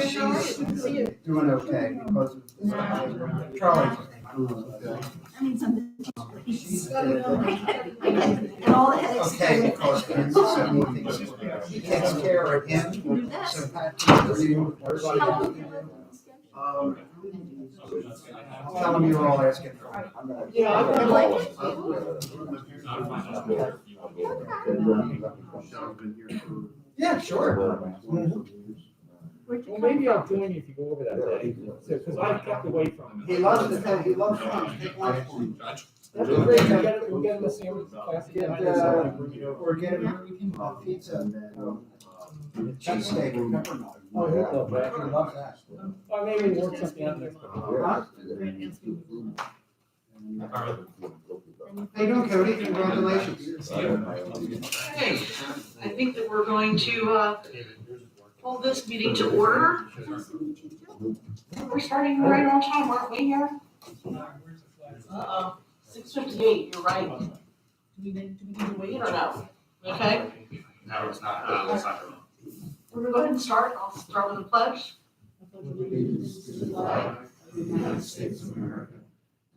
She's doing okay because of Charlie's. I mean, something. She's And all the headaches. okay because he takes care of him. So Pat, tell him you're all asking for it. Yeah, I Yeah, sure. Well, maybe I'll join you if you go over that day, because I kept away from him. He loves to tell, he loves fun. Take lunch. That'd be great, we'll get him a sandwich class. Or get him pizza, cheesesteak or pepperoni. Oh, he'll love that. He loves that. Or maybe work something out next time. How you doing, Cody? Congratulations. Okay, I think that we're going to hold this meeting to order. We're starting right on time, aren't we here? 6:58, you're right. Do we need to wait or no? Okay, No, it's not, let's not. we're gonna go ahead and start. I'll start with the pledge. Allegiance to the flag of the United States of America,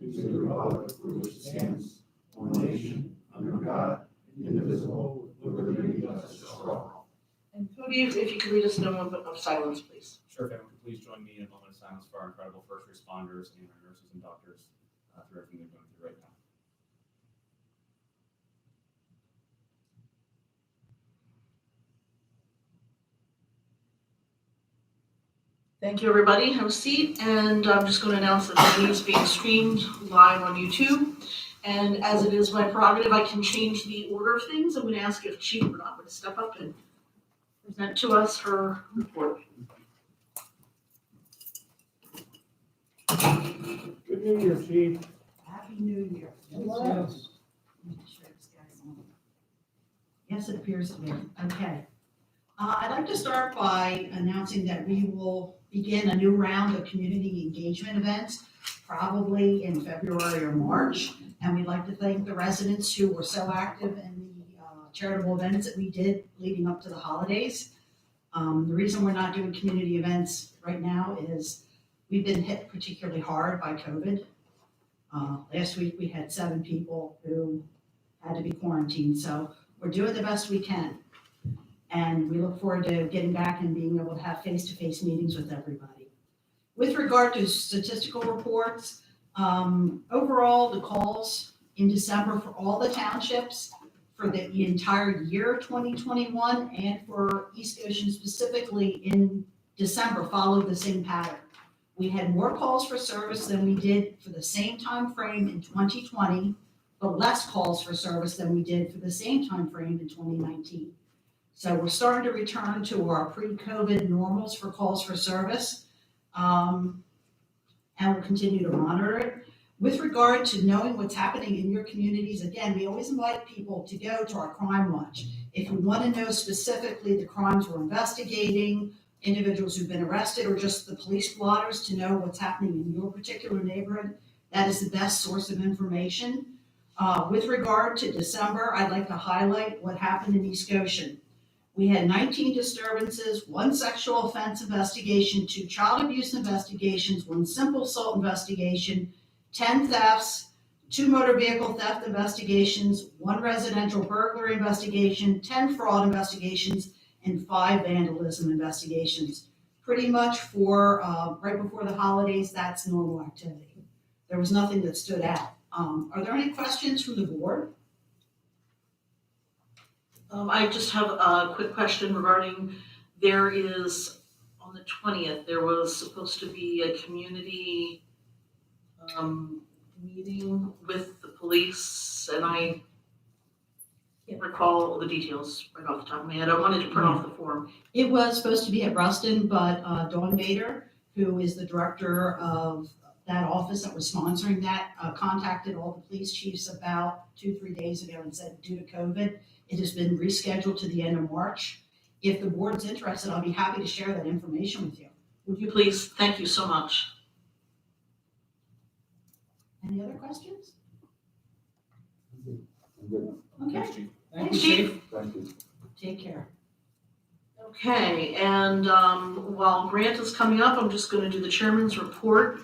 to the republic for which it stands, one nation, under God, indivisible, with liberty and justice for all. And Cody, if you could read us a moment of silence, please. Sure, if everyone could please join me in a moment of silence for our incredible first responders and our nurses and doctors through everything they're going through right now. Thank you, everybody. Have a seat, and I'm just going to announce that the meeting is being streamed live on YouTube. And as it is my prerogative, I can change the order of things. I'm going to ask if Chief Bernard would step up and present to us her report. Good New Year, Chief. Happy New Year. Yes. Yes, it appears to be. Okay. I'd like to start by announcing that we will begin a new round of community engagement events, probably in February or March. And we'd like to thank the residents who were so active in the charitable events that we did leading up to the holidays. The reason we're not doing community events right now is we've been hit particularly hard by COVID. Last week we had 7 people who had to be quarantined, so we're doing the best we can. And we look forward to getting back and being able to have face-to-face meetings with everybody. With regard to statistical reports, overall, the calls in December for all the townships for the entire year 2021 and for East Goshen specifically in December followed the same pattern. We had more calls for service than we did for the same time frame in 2020, but less calls for service than we did for the same time frame in 2019. So we're starting to return to our pre-COVID normals for calls for service, and we'll continue to monitor it. With regard to knowing what's happening in your communities, again, we always invite people to go to our Crime Watch. If you want to know specifically the crimes we're investigating, individuals who've been arrested, or just the police blotters to know what's happening in your particular neighborhood, that is the best source of information. With regard to December, I'd like to highlight what happened in East Goshen. We had 19 disturbances, 1 sexual offense investigation, 2 child abuse investigations, 1 simple assault investigation, 10 thefts, 2 motor vehicle theft investigations, 1 residential burglary investigation, 10 fraud investigations, and 5 vandalism investigations. Pretty much for right before the holidays, that's normal activity. There was nothing that stood out. Are there any questions from the board? I just have a quick question regarding, there is, on the 20th, there was supposed to be a community meeting with the police, and I can't recall all the details right off the top of my head. I wanted to print off the form. It was supposed to be at Ruston, but Dawn Bader, who is the director of that office that was sponsoring that, contacted all the police chiefs about 2-3 days ago and said due to COVID, it has been rescheduled to the end of March. If the board's interested, I'll be happy to share that information with you. Would you please? Thank you so much. Any other questions? Thanks, Okay, Chief. Thanks, Chief. Thank you. take care. Okay, and while Grant is coming up, I'm just gonna do the chairman's report.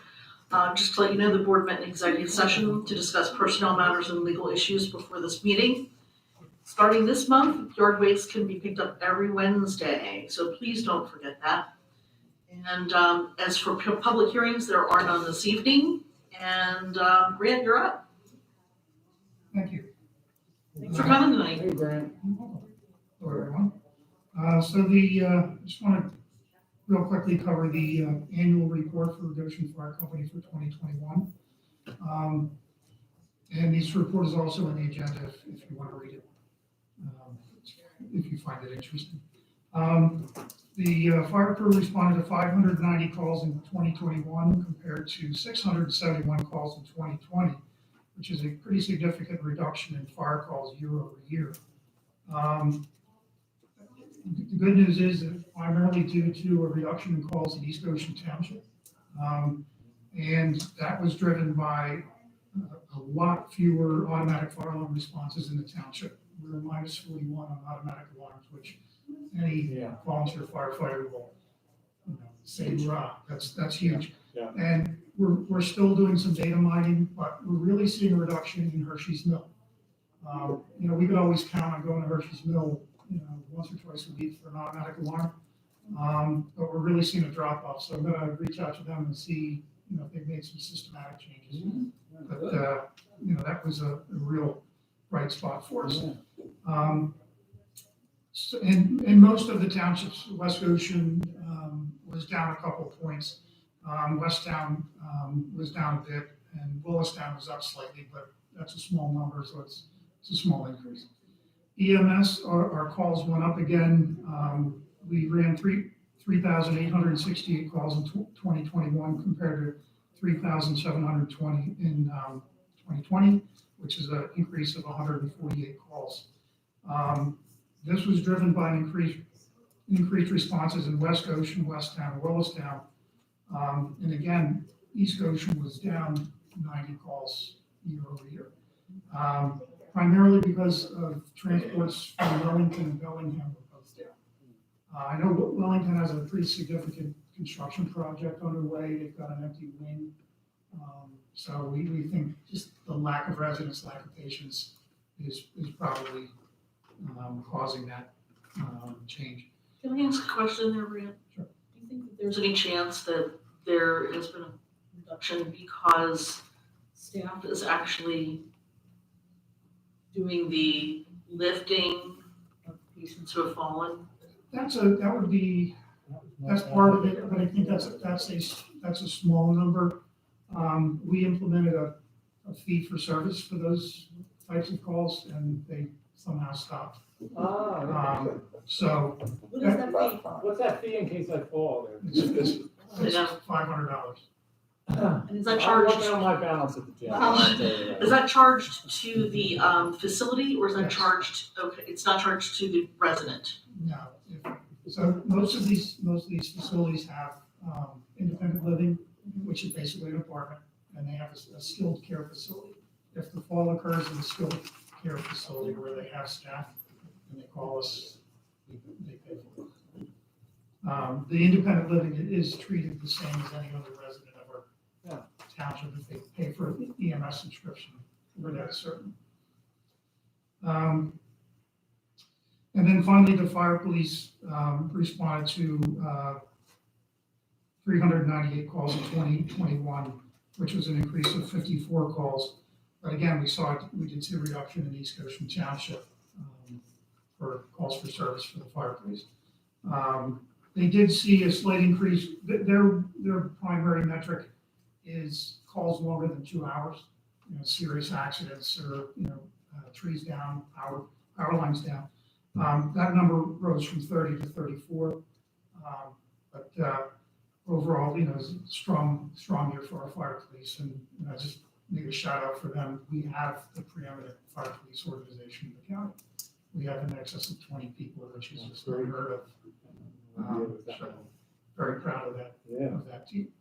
Just to let you know, the board met in executive session to discuss personnel matters and legal issues before this meeting. Starting this month, yard waste can be picked up every Wednesday, so please don't forget that. And as for public hearings, there are none this evening. And Grant, you're up. Thank you. Thanks for coming tonight. Hey, Grant. Hello, everyone. Just want to real quickly cover the annual report for Goshen Fire Company for 2021. And this report is also in the agenda if you want to read it, if you find it interesting. The fire crew responded to 590 calls in 2021 compared to 671 calls in 2020, which is a pretty significant reduction in fire calls year over year. The good news is that primarily due to a reduction in calls in East Goshen Township. And that was driven by a lot fewer automatic fire alarm responses in the township. We're minus 41 on automatic alarms, which any volunteer firefighter will, say, "Rah!" That's huge. Yeah. And we're still doing some data mining, but we're really seeing a reduction in Hershey's Mill. We could always count on going to Hershey's Mill, once or twice a week for an automatic alarm. But we're really seeing a drop off. So I'm going to reach out to them and see, if they've made some systematic changes. But, that was a real bright spot for us. So in most of the townships, West Goshen was down a couple of points. Westtown was down a bit, and Willistown was up slightly, but that's a small number, so it's a small increase. EMS, our calls went up again. We ran 3,868 calls in 2021 compared to 3,720 in 2020, which is an increase of 148 calls. This was driven by increased responses in West Goshen, Westtown, Willistown. And again, East Goshen was down 90 calls year over year. Primarily because of transports from Wellington and Bellingham were both down. I know Wellington has a pretty significant construction project underway. They've got an empty wing. So we think just the lack of residents, lack of patients is probably causing that change. Can I ask a question there, Grant? Sure. Do you think that there's any chance that there has been a reduction because staff is actually doing the lifting of patients who have fallen? That's part of it, but I think that's a small number. We implemented a fee for service for those types of calls, and they somehow stopped. So What is that fee? What's that fee in case I fall there? it's $500. And is that I'm charged? working on my balance at the gym. Wow. I'll tell you that. Is that charged to the facility, or is that Yes. charged? Okay, it's not charged to the resident. No. So most of these facilities have independent living, which is basically an apartment, and they have a skilled care facility. If the fall occurs in the skilled care facility where they have staff and they call us, they pay for it. The independent living is treated the same as any other resident of our township if they pay for an EMS subscription where that's certain. And then finally, the fire police responded to 398 calls in 2021, which was an increase of 54 calls. But again, we did see a reduction in East Goshen Township for calls for service for the fire police. They did see a slight increase. Their primary metric is calls longer than 2 hours, serious accidents or, trees down, power lines down. That number rose from 30 to 34. But overall, it's a strong year for our fire police. And just make a shout out for them. We have the preeminent fire police organization in the county. We have in excess of 20 people, which is just unheard of. So very proud of that team.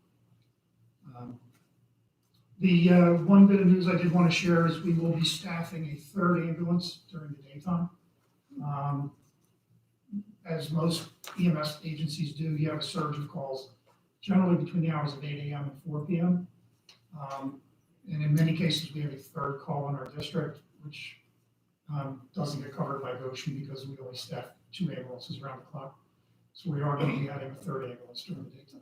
The one bit of news I did want to share is we will be staffing a third ambulance during the daytime. as most EMS agencies do, you have a surge of calls, generally between the hours of 8 AM and 4 PM. And in many cases, we have a third call in our district, which doesn't get covered by Goshen because we only staff 2 ambulances around the clock. So we are going to be adding a third ambulance during the daytime.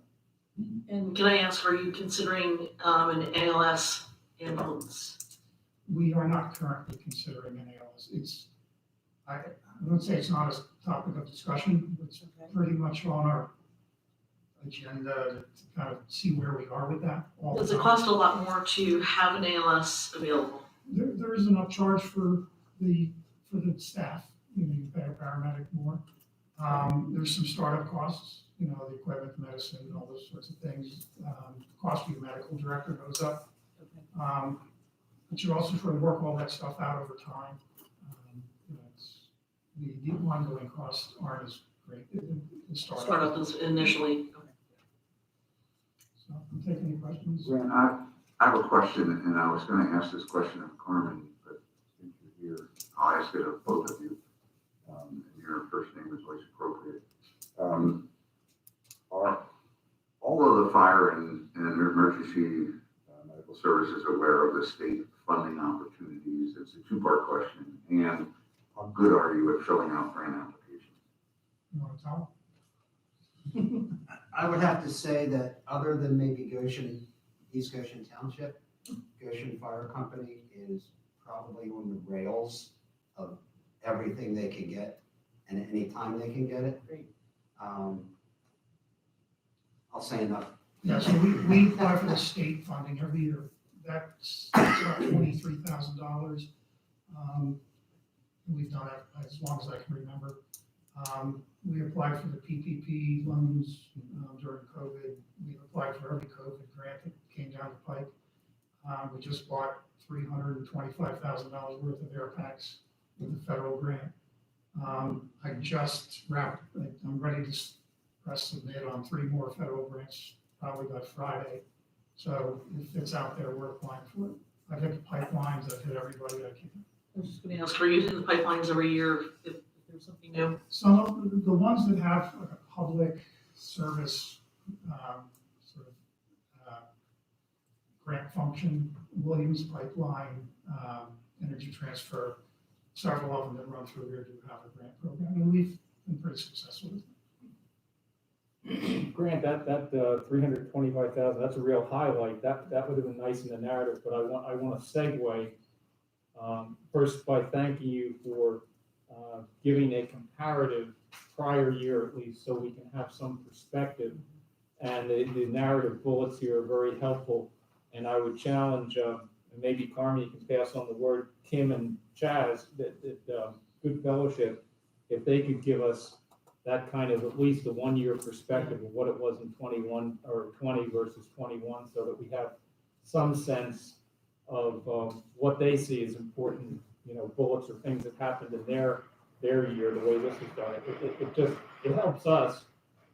And can I ask, are you considering an ALS ambulance? We are not currently considering an ALS. I would say it's not a topic of discussion, but it's pretty much on our agenda to kind of see where we are with that. all the Does it time. cost a lot more to have an ALS available? There is an upcharge for the staff, you pay a paramedic more. There's some startup costs, the equipment, medicine, and all those sorts of things. The cost of your medical director goes up. But you also sort of work all that stuff out over time. The ongoing costs aren't as great in startup. Startup is initially. So I'm taking any questions. Grant, I have a question, and I was gonna ask this question of Carmen, but since you're here, I'll ask it of both of you. And your first name is always appropriate. Are all of the fire and emergency medical services aware of the state funding opportunities? It's a two-part question. And how good are you at filling out grant applications? You want to tell? I would have to say that other than maybe Goshen, East Goshen Township, Goshen Fire Company is probably on the rails of everything they can get and any time they can get it. Great. I'll say enough. Yeah, so we apply for the state funding every year. That's about $23,000. We've done it as long as I can remember. We applied for the PPP loans during COVID. We've applied for every COVID grant that came down the pike. We just bought $325,000 worth of air packs with a federal grant. I just wrapped, I'm ready to press submit on 3 more federal grants, probably by Friday. So if it's out there, we're applying for it. I've hit the pipelines, I've hit everybody I can. I was just gonna ask, are you using the pipelines every year if there's something new? Some of the ones that have like a public service sort of grant function, Williams Pipeline, Energy Transfer, several of them that run through here do have a grant program, and we've been pretty successful with it. Grant, that 325,000, that's a real highlight. That would have been nice in the narrative, but I want to segue first by thanking you for giving a comparative prior year at least, so we can have some perspective. And the narrative bullets here are very helpful. And I would challenge, and maybe Carmen, you can pass on the word, Kim and Chaz, that Good Fellowship, if they could give us that kind of at least a 1-year perspective of what it was in 21 or 20 versus 21, so that we have some sense of what they see as important, bullets or things that happened in their year, the way this is done. It helps us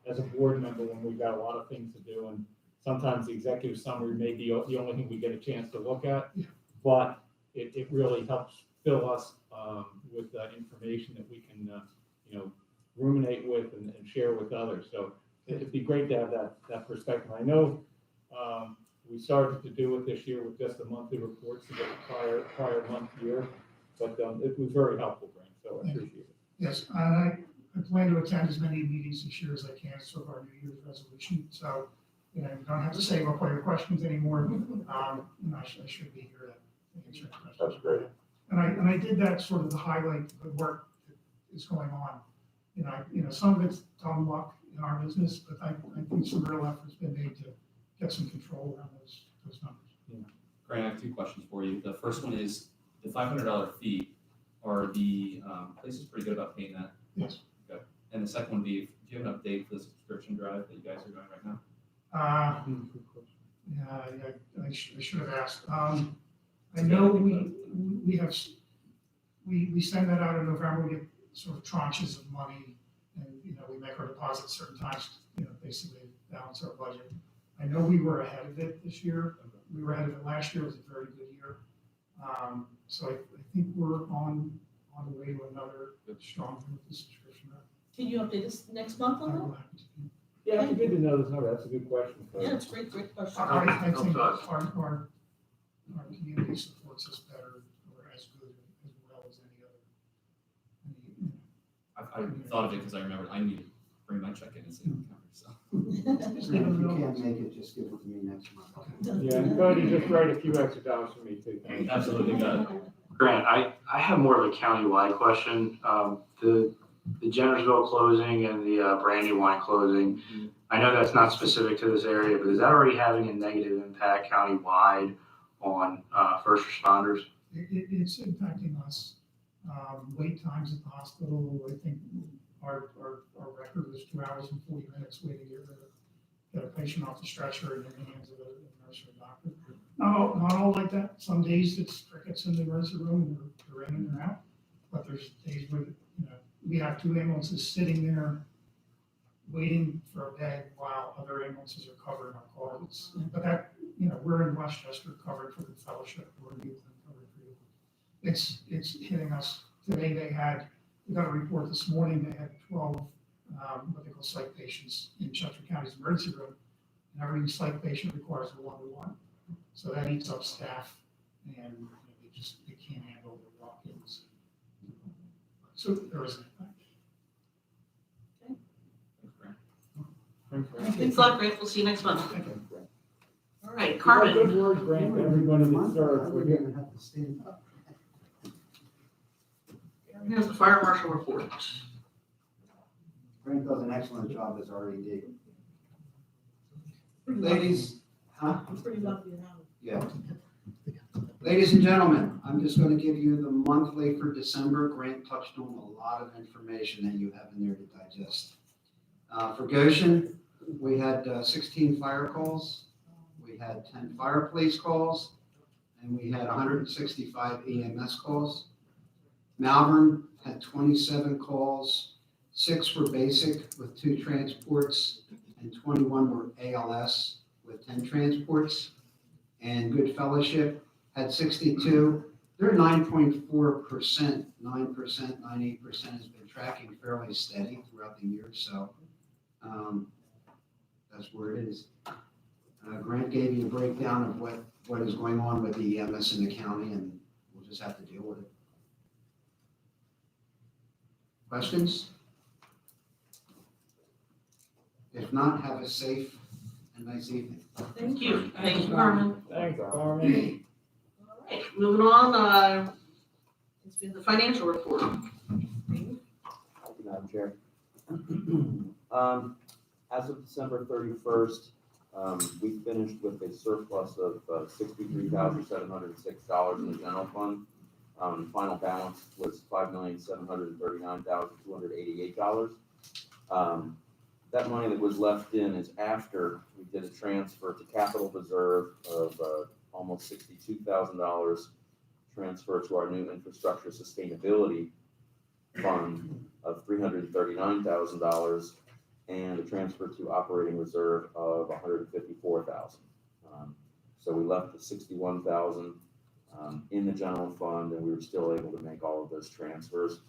as a board member when we've got a lot of things to do, and sometimes the executive summary may be the only thing we get a chance to look at, but it really helps fill us with information that we can, ruminate with and share with others. So it'd be great to have that perspective. I know we started to do it this year with just the monthly reports to get the prior month year, but it was very helpful, Grant, so I appreciate it. Yes, and I plan to attend as many meetings this year as I can, sort of our New Year's resolution. So, you don't have to save up all your questions anymore. I should be here to answer questions. That's great. And I did that sort of to highlight the work that is going on. Some of it's dumb luck in our business, but I think some real effort's been made to get some control around those numbers. Grant, I have 2 questions for you. The first one is the $500 fee. Are the places pretty good about paying that? Yes. Okay. And the second one would be, do you have an update for the subscription drive that you guys are doing right now? Yeah, I should have asked. I know we send that out in November. We get sort of tranches of money, and we make our deposits certain times. Basically balance our budget. I know we were ahead of it this year. We were ahead of it last year. It was a very good year. So I think we're on the way to another strong year with the subscription. Can you update us next month on I that? will have to- Yeah, it's good to know this number, that's a good question. Yeah, it's a great question. I think our community supports us better or as good as well as any other. I thought of it because I remembered I need to bring my check in and see the counter, so. And if you can't make it, just give it to me next month. Yeah, and Cody, just write a few extra dollars for me too. Thank you. Absolutely, got it. Grant, I have more of a county-wide question. The Jennersville closing and the Brandywine closing, I know that's not specific to this area, but is that already having a negative impact county-wide on first responders? It's impacting us. Wait times at the hospital, I think our record was 2 hours and 40 minutes waiting to get a patient off the stretcher and in the hands of a nurse or a doctor. Not all like that. Some days it's crickets in the emergency room and they're in and they're out. But there's days where, we have 2 ambulances sitting there waiting for a bed while other ambulances are covering our calls. But that, we're in Westchester covering for the fellowship, we're in Euclid covering for Euclid. It's hitting us. Today we got a report this morning, they had 12, what they call psych patients in Chester County's emergency room. And every psych patient requires a 1-to-1. So that eats up staff and they can't handle the walk-ins. So there is an impact. Thanks, Grant. Thanks a lot, Grant. We'll see you next month. Thank you. All right, Good Carmen. word, Grant, to everybody that serves. I We're wouldn't getting- even have to stand up. Here's the fire marshal report. Frank does an excellent job as RED. Ladies, huh? I'm pretty lucky to have it. Yeah. Ladies and gentlemen, I'm just going to give you the monthly for December. Grant touched on a lot of information that you have in there to digest. For Goshen, we had 16 fire calls, we had 10 fire police calls, and we had 165 EMS calls. Malvern had 27 calls, 6 were basic with 2 transports, and 21 were ALS with 10 transports. And Good Fellowship had 62. They're 9.4%, 9%, 98% has been tracking fairly steady throughout the year, so that's where it is. Grant gave you a breakdown of what is going on with the EMS in the county, and we'll just have to deal with it. Questions? If not, have a safe and nice evening. Thank you. Thank you, Carmen. Thanks, Carmen. All right, moving on, it's been the financial report. Madam Chair. As of December 31st, we finished with a surplus of $63,706 in the general fund. Final balance was $5,739,288. That money that was left in is after we did a transfer to capital reserve of almost $62,000, transfer to our new infrastructure sustainability fund of $339,000, and a transfer to operating reserve of $154,000. So we left the $61,000 in the general fund, and we were still able to make all of those transfers.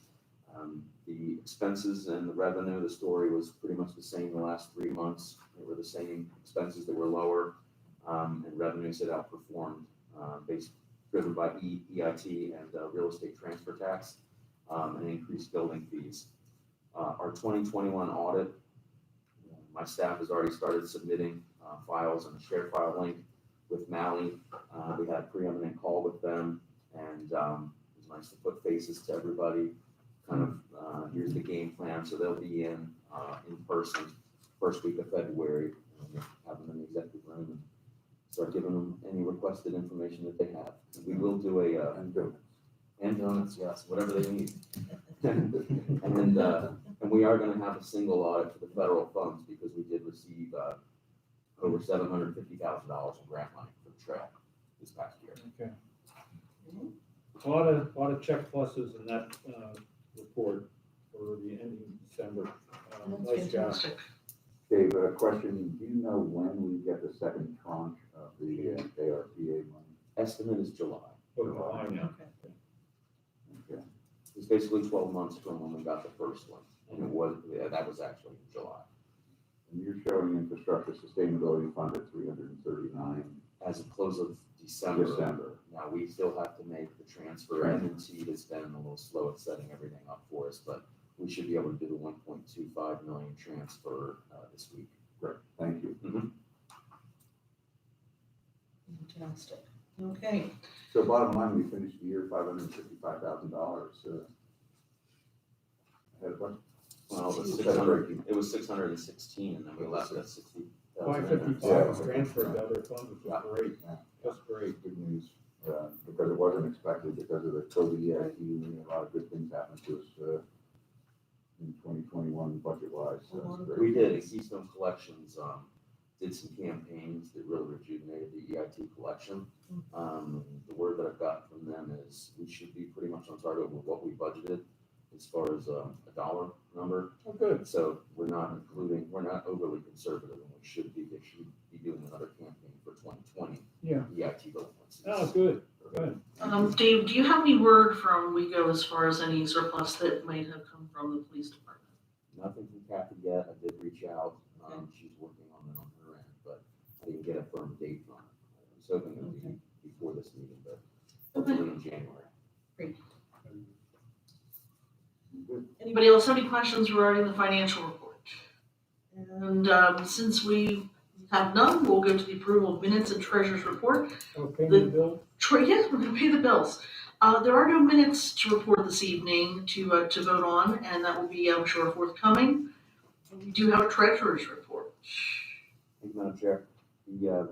The expenses and the revenue, the story was pretty much the same the last 3 months. They were the same expenses that were lower, and revenues that outperformed, driven by EIT and real estate transfer tax, and increased building fees. Our 2021 audit, my staff has already started submitting files and a shared file link with Mally. We had a preeminent call with them, and it was nice to put faces to everybody. Kind of, here's the game plan, so they'll be in person first week of February, and have them in the executive room and start giving them any requested information that they have. We will do and donuts, yes, whatever they need. And we are going to have a single audit for the federal funds because we did receive over $750,000 in grant money for the trail this past year. Okay. A lot of check pluses in that report for the ending of December. Nice job. Fantastic. Dave, a question, do you know when we get the second tranche of the ARPA money? Estimate is July. Okay. Okay. Okay. It's basically 12 months from when we got the first one. And it was, that was actually in July. And you're showing infrastructure sustainability fund at 339 As of close of December. December. Now, we still have to make the transfer. M&T has been a little slow at setting everything up for us, but we should be able to do the 1.25 million transfer this week. Great, thank you. Fantastic. Okay, So bottom line, we finished the year $555,000. Ahead of budget. Well, it was Is that 600, breaking? it was 616, and then we left at 60,000. 555 was transferred to other funds, which Yeah. is great. Yeah. That's great. Good news, because it wasn't expected because of the COVID EIT, and a lot of good things happened to us in 2021 budget-wise, so that's great. We did, Keystone Collections, did some campaigns that really rejuvenated the EIT collection. The word that I've gotten from them is we should be pretty much on target with what we budgeted as far as a dollar number. Oh, good. So we're not overly conservative, and they should be doing another campaign for 2020. Yeah. EIT delinquencies. Oh, good, good. Dave, do you have any word from WEGO as far as any surplus that might have come from the police department? Nothing from Kathy yet. I did reach out. She's working on it on her end, but I didn't get a firm date on it. I was hoping it would be before this meeting, but hopefully in January. Anybody else have any questions regarding the financial report? And since we have none, we'll go to the approval of minutes and treasurer's report. Okay, The- Bill? Yes, we're gonna pay the bills. There are no minutes to report this evening to vote on, and that will be, I'm sure, forthcoming. We do have a treasurer's report. Thank you, Madam Chair. The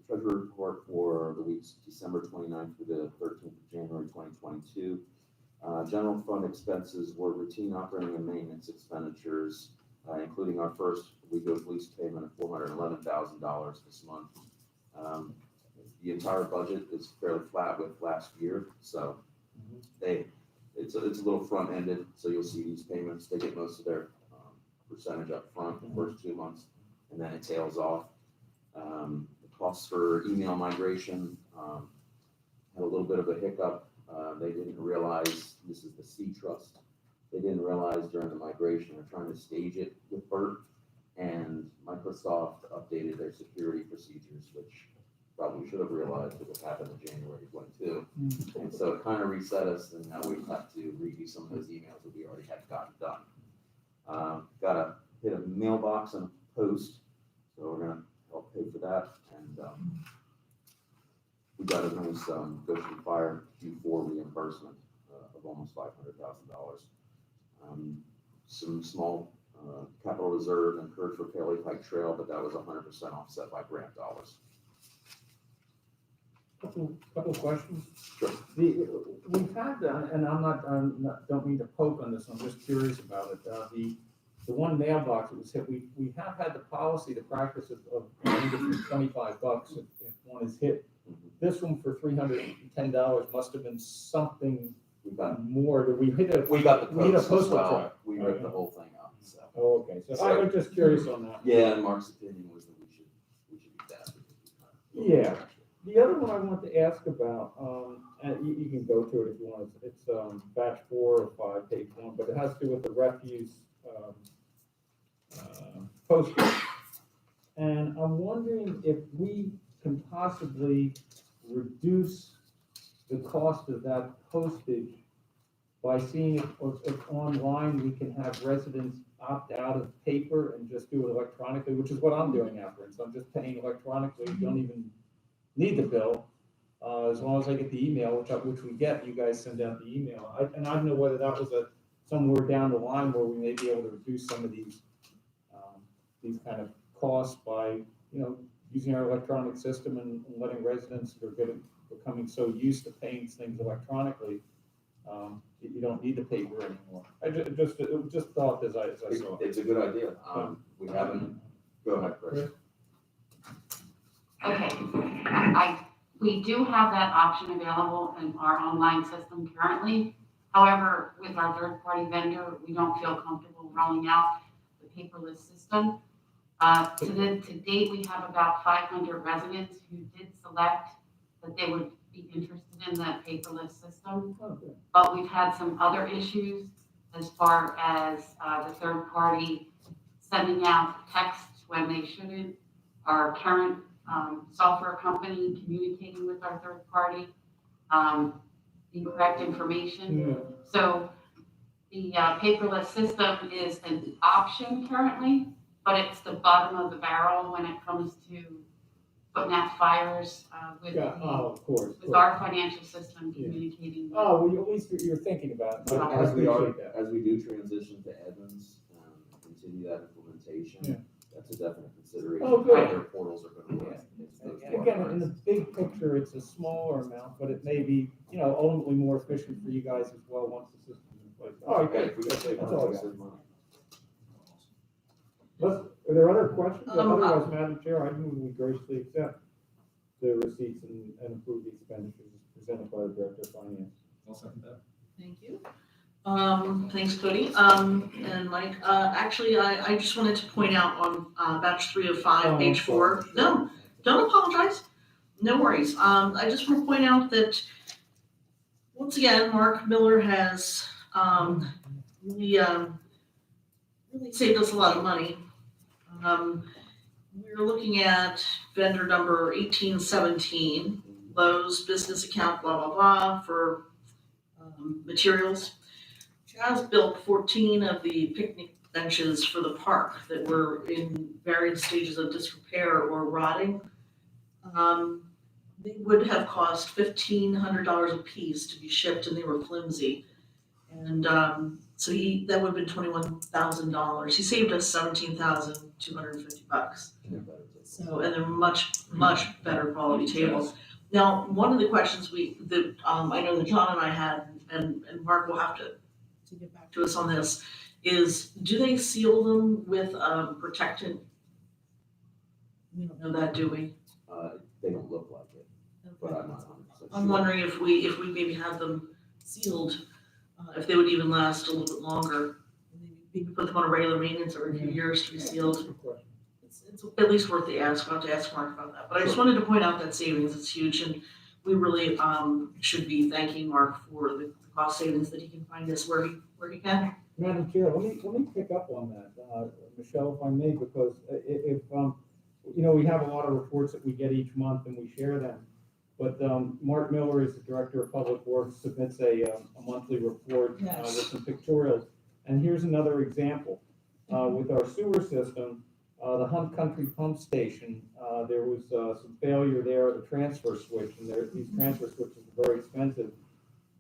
treasury report for the weeks December 29th through the 13th of January 2022. General fund expenses were routine operating and maintenance expenditures, including our first WEGO lease payment of $411,000 this month. The entire budget is fairly flat with last year, so it's a little front-ended, so you'll see these payments, they get most of their percentage up front the first 2 months, and then it tails off. The costs for email migration had a little bit of a hiccup. They didn't realize, this is the C Trust, they didn't realize during the migration, they're trying to stage it with BERT, and Microsoft updated their security procedures, which probably should have realized it would happen in January 22. And so it kind of reset us, and now we have to redo some of those emails that we already had gotten done. Got to hit a mailbox and a post, so we're gonna help pay for that. And we got a nice Goshen Fire Q4 reimbursement of almost $500,000. Some small capital reserve incurred for Paley Pike Trail, but that was 100% offset by grant dollars. Couple of questions. Sure. We've had, and don't mean to poke on this, I'm just curious about it. The one mailbox that was hit, we have had the policy, the practice of $25 if one is hit. This one for $310 must have been something We got more. Did we hit a? We got the We hit a post as postal well. truck. We ripped the whole thing out, so. Oh, okay, so I was just curious on that. Yeah, and Mark's opinion was that we should do that. Yeah. The other one I want to ask about, and you can go to it if you want, it's batch 4 of 5, page 1, but it has to do with the refuse postage. And I'm wondering if we can possibly reduce the cost of that postage by seeing if online we can have residents opt out of paper and just do it electronically, which is what I'm doing now, for instance. I'm just paying electronically, don't even need the bill, as long as I get the email, which we get, you guys send out the email. And I don't know whether that was somewhere down the line where we may be able to reduce some of these kind of costs by, using our electronic system and letting residents that are becoming so used to paying things electronically, you don't need the paper anymore. It was just thought as I saw it. It's a good idea. We haven't, go ahead, Chris. Okay, we do have that option available in our online system currently. However, with our third-party vendor, we don't feel comfortable rolling out the paperless system. To date, we have about 500 residents who did select that they would be interested in that paperless system. Okay. But we've had some other issues as far as the third party sending out texts when they shouldn't, our current software company communicating with our third party, incorrect information. Yeah. So the paperless system is an option currently, but it's the bottom of the barrel when it comes to putting out fires with Yeah, oh, of course. with our financial system communicating. with- Oh, well, at least you're thinking about it. But I as we are, appreciate that. as we do transition to Evans, continue that implementation, Yeah. that's a definite consideration. Oh, good. How their portals are gonna work. It's those And again, in the partners. big picture, it's a smaller amount, but it may be, ultimately more efficient for you guys as well once the system's in place. All right, Okay, good. if we can save That's money, all I let's got. save money. Are there other questions? Um, Otherwise, Madam Chair, I move we graciously accept the receipts and approve the expenditures as presented by the Director of Finance. I'll second that. Thank you. Thanks, Cody. And Mike, actually, I just wanted to point out on batch 305, Oh, page I'm 4. sorry. No, don't apologize. No worries. I just want to point out that, once again, Mark Miller has really, really saved us a lot of money. We're looking at vendor number 1817, Lowe's business account, blah, blah, blah, for materials. Chaz built 14 of the picnic benches for the park that were in various stages of disrepair or rotting. They would have cost $1,500 a piece to be shipped, and they were flimsy. And so that would have been $21,000. He saved us $17,250. So, and they're much, much better quality tables. Now, one of the questions I know that John and I had, and Mark will have to get back to us on this, is do they seal them with protectant? We don't know that, do we? They don't look like it, but I'm not 100% I'm sure. wondering if we maybe had them sealed, if they would even last a little bit longer. Maybe put them on a regular maintenance every few years to be sealed. Good question. It's at least worth the ask. I'll have to ask Mark about that. But I just wanted to point out that savings, it's huge, and we really should be thanking Mark for the cost savings that he can find us where he can. Madam Chair, let me pick up on that, Michelle, if I may, because if we have a lot of reports that we get each month and we share them. But Mark Miller is the Director of Public Works, submits a monthly report with some pictorials. And here's another example. With our sewer system, the Hunt Country Pump Station, there was some failure there of the transfer switch, and these transfer switches are very expensive.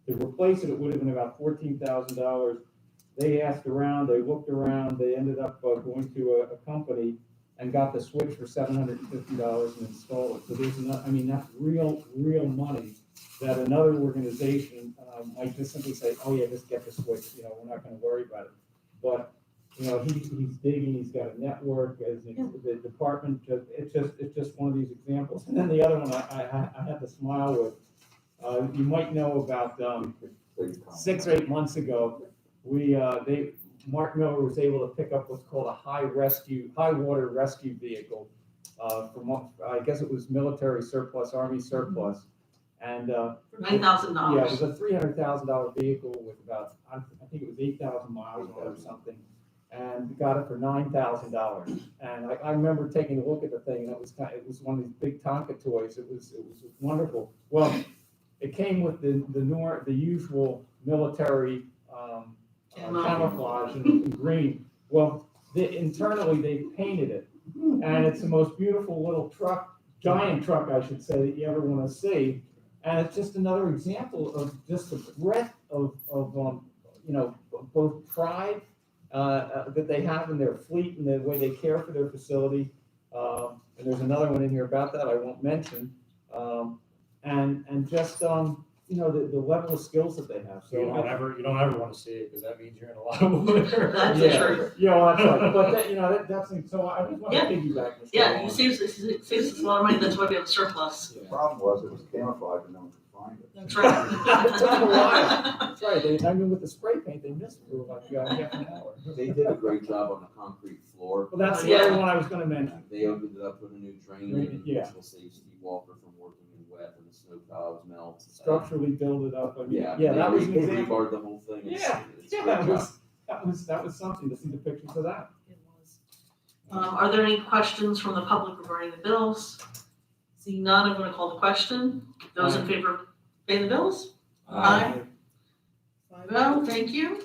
To replace it, it would have been about $14,000. They asked around, they looked around, they ended up going to a company and got the switch for $750 and installed it. So there's that's real money that another organization might just simply say, oh yeah, just get the switch, we're not gonna worry about it. But, he's digging, he's got a network, as the department, it's just one of these examples. And then the other one I had to smile with, you might know about 6 or 8 months ago, Mark Miller was able to pick up what's called a high water rescue vehicle from, I guess it was military surplus, Army surplus. And For $9,000. yeah, it was a $300,000 vehicle with about, I think it was 8,000 miles on it or something. And got it for $9,000. And I remember taking a look at the thing, and it was one of these big Tonka toys. It was wonderful. Well, it came with the usual military camouflage in green. Well, internally they painted it, and it's the most beautiful little truck, giant truck, I should say, that you ever want to see. And it's just another example of just the breadth of both pride that they have in their fleet and the way they care for their facility. And there's another one in here about that I won't mention. And just the level of skills that they have. So You don't ever want to see it, because that means you're in a lot of water. That's yeah, true. yeah, well, that's right. But that's so I just want to Yeah. piggyback. Michelle, Yeah, on he that. saves us a lot of money. That's why we have a surplus. The problem was it was camouflage and no one could find it. That's right. It took a while. That's right. With the spray paint, they missed it for like half an hour. They did a great job on the concrete floor. Well, that's the Yeah. other one I was going to mention. They opened it up with a new drain, Yeah. which will save Steve Walker from working in wet and the snow plows melt. Structurally build it up, I mean, Yeah. yeah, that was an They example. rebarred the whole thing. Yeah, It's yeah, great that job. that was something to see the pictures of that. It was. Are there any questions from the public regarding the bills? Seeing none, I'm gonna call the question. Those in favor of paying the bills? Aye. 5-0, thank you.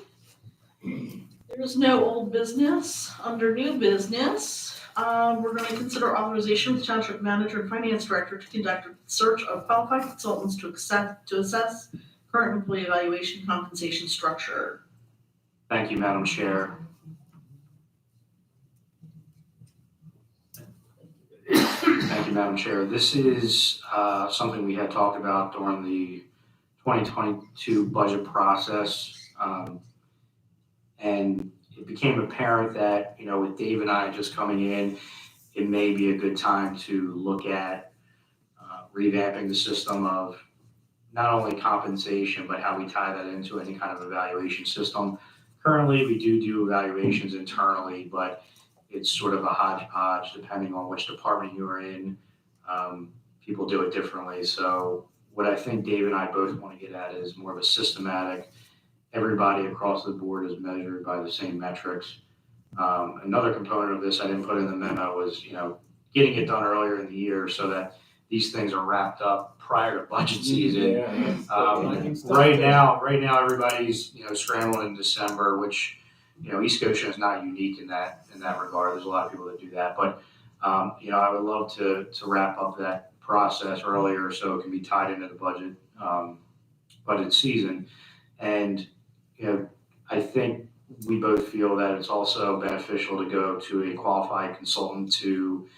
There is no old business. Under new business, we're gonna consider authorization with township manager and finance director to conduct a search of qualified consultants to assess current employee evaluation compensation structure. Thank you, Madam Chair. Thank you, Madam Chair. This is something we had talked about during the 2022 budget process. And it became apparent that, with Dave and I just coming in, it may be a good time to look at revamping the system of not only compensation, but how we tie that into any kind of evaluation system. Currently, we do evaluations internally, but it's sort of a hodgepodge depending on which department you are in. People do it differently. So what I think Dave and I both want to get at is more of a systematic, everybody across the board is measured by the same metrics. Another component of this I didn't put in the memo was, getting it done earlier in the year so that these things are wrapped up prior to budget season. Right now, everybody's, scrambling in December, which, East Goshen is not unique in that regard. There's a lot of people that do that, but, I would love to wrap up that process earlier so it can be tied into the budget season. And, I think we both feel that it's also beneficial to go to a qualified consultant to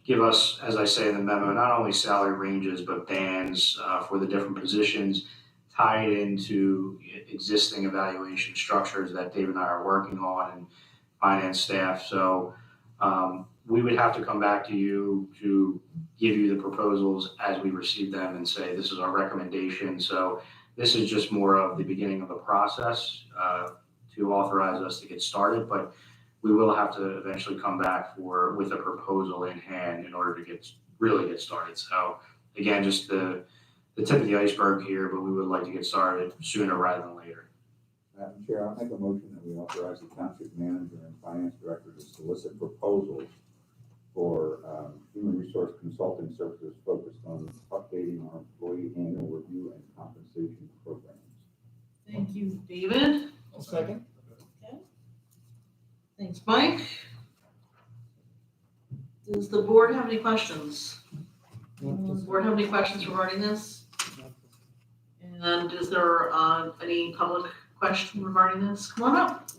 give us, as I say in the memo, not only salary ranges, but bands for the different positions, tie it into existing evaluation structures that Dave and I are working on and finance staff. So we would have to come back to you to give you the proposals as we receive them and say, this is our recommendation. So this is just more of the beginning of the process to authorize us to get started, but we will have to eventually come back with a proposal in hand in order to really get started. So again, just the tip of the iceberg here, but we would like to get started sooner rather than later. Madam Chair, I'll make a motion that we authorize the township manager and finance director to solicit proposals for human resource consulting services focused on updating our employee annual review and compensation programs. Thank you, David. A second? Okay. Thanks, Mike. Does the board have any questions? Does the board have any questions regarding this? And is there any public question regarding this? Come on up.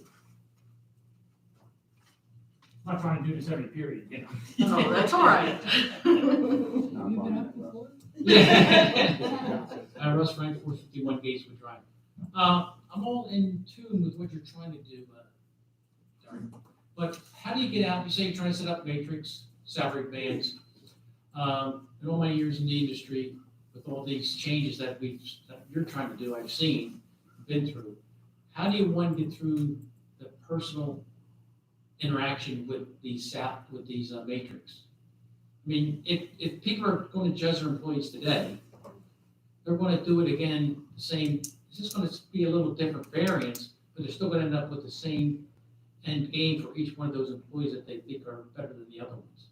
I'm not trying to do this every period, No, that's all right. Not buying it, Russ. Russ Frank, 451 Gateswood Drive. I'm all in tune with what you're trying to do, Darren. But how do you get out, you say you're trying to set up matrix, salary bands. In all my years in the industry, with all these changes that you're trying to do, I've seen, been through. How do you, one, get through the personal interaction with these matrix? I mean, if people are going to judge their employees today, they're going to do it again the same. It's just going to be a little different variance, but they're still going to end up with the same end game for each one of those employees that they think are better than the other ones.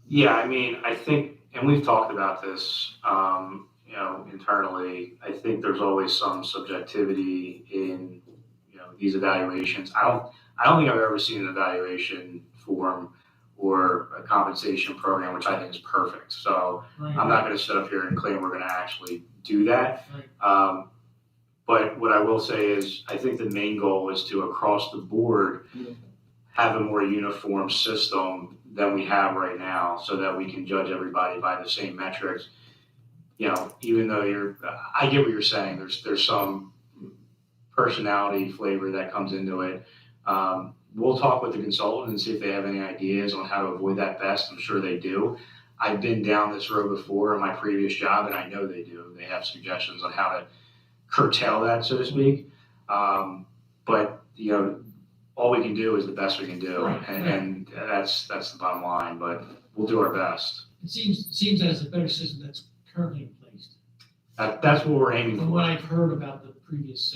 Yeah, I mean, I think, and we've talked about this, internally. I think there's always some subjectivity in, these evaluations. I don't think I've ever seen an evaluation form or a compensation program, which I think is perfect. So Right. I'm not going to sit up here and claim we're going to actually do that. Right. But what I will say is, I think the main goal is to, across the board, have a more uniform system than we have right now, so that we can judge everybody by the same metrics. Even though I get what you're saying. There's some personality flavor that comes into it. We'll talk with the consultant and see if they have any ideas on how to avoid that best. I'm sure they do. I've been down this road before in my previous job, and I know they do. They have suggestions on how to curtail that, so to speak. But all we can do is the best we can do, Right, and that's the bottom line, but we'll do our best. It seems that it's a better system that's currently in place. That's what we're aiming From what for. I've heard about the previous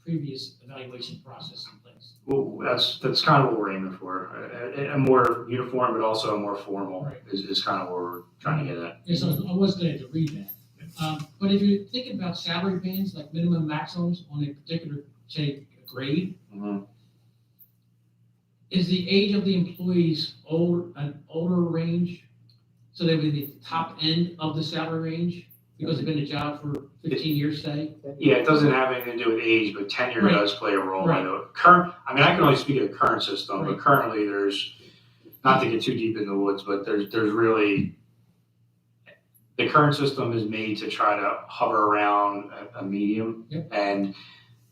evaluation process in place. Well, that's kind of what we're aiming for, a more uniform, but also a more formal Right. is kind of what we're trying to get at. Yes, I was glad to read that. But if you're thinking about salary bands, like minimum maximums on a particular, say, grade, Mhm. is the age of the employees an older range? So they would be at the top end of the salary range because they've been in a job for 15 years, say? Yeah, it doesn't have anything to do with age, but tenure Right. does play a role. Right. I know I mean, I can only speak of the current system, Right. but currently there's, not to get too deep in the woods, but there's really, the current system is made to try to hover around a medium. Yep. And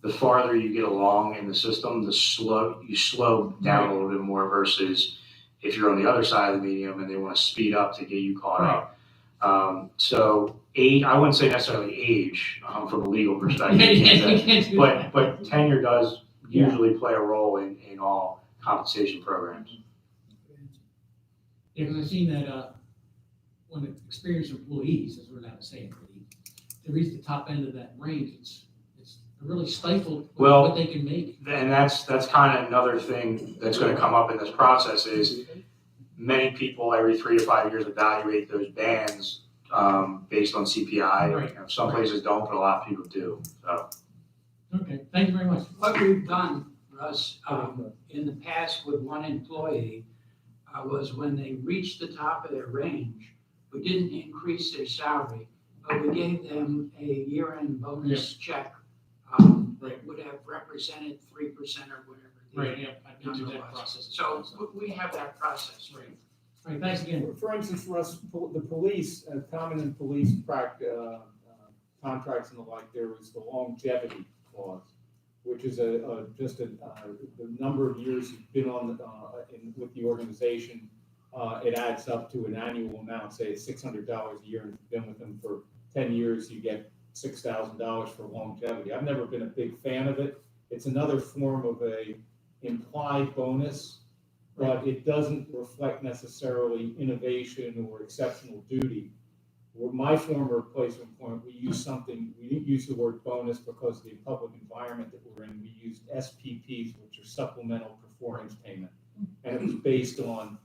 the farther you get along in the system, you slow down Right. a little bit more versus if you're on the other side of the medium and they want to speed up to get you caught up. So age, I wouldn't say necessarily age, from a legal perspective. Yeah, you you can't say. can't do that. But tenure does usually play a role in all compensation programs. Yeah, because I've seen that, when experienced employees, as we're allowed to say it, they reach the top end of that range, it's really stifled Well, what they can make. And that's kind of another thing that's going to come up in this process is many people every 3 to 5 years evaluate those bands based on CPI. Right. You know, some places don't, but a lot of people do. So Okay, thank you very much. What we've done, Russ, in the past with one employee, was when they reached the top of their range, we didn't increase their salary, but we gave them a year-end bonus check that would have represented 3% or whatever. the Right, yeah, I've been through number that was. process. So we have that process. Right. All right, thanks again. For instance, Russ, the police, common in police contracts and the like, there was the longevity clause, which is just the number of years you've been on with the organization. It adds up to an annual amount, say it's $600 a year, and you've been with them for 10 years, you get $6,000 for longevity. I've never been a big fan of it. It's another form of a implied bonus, but it doesn't reflect necessarily innovation or exceptional duty. Where my former placement point, we didn't use the word bonus because of the public environment that we're in. We used SPPs, which are supplemental performance payment. And it was based on,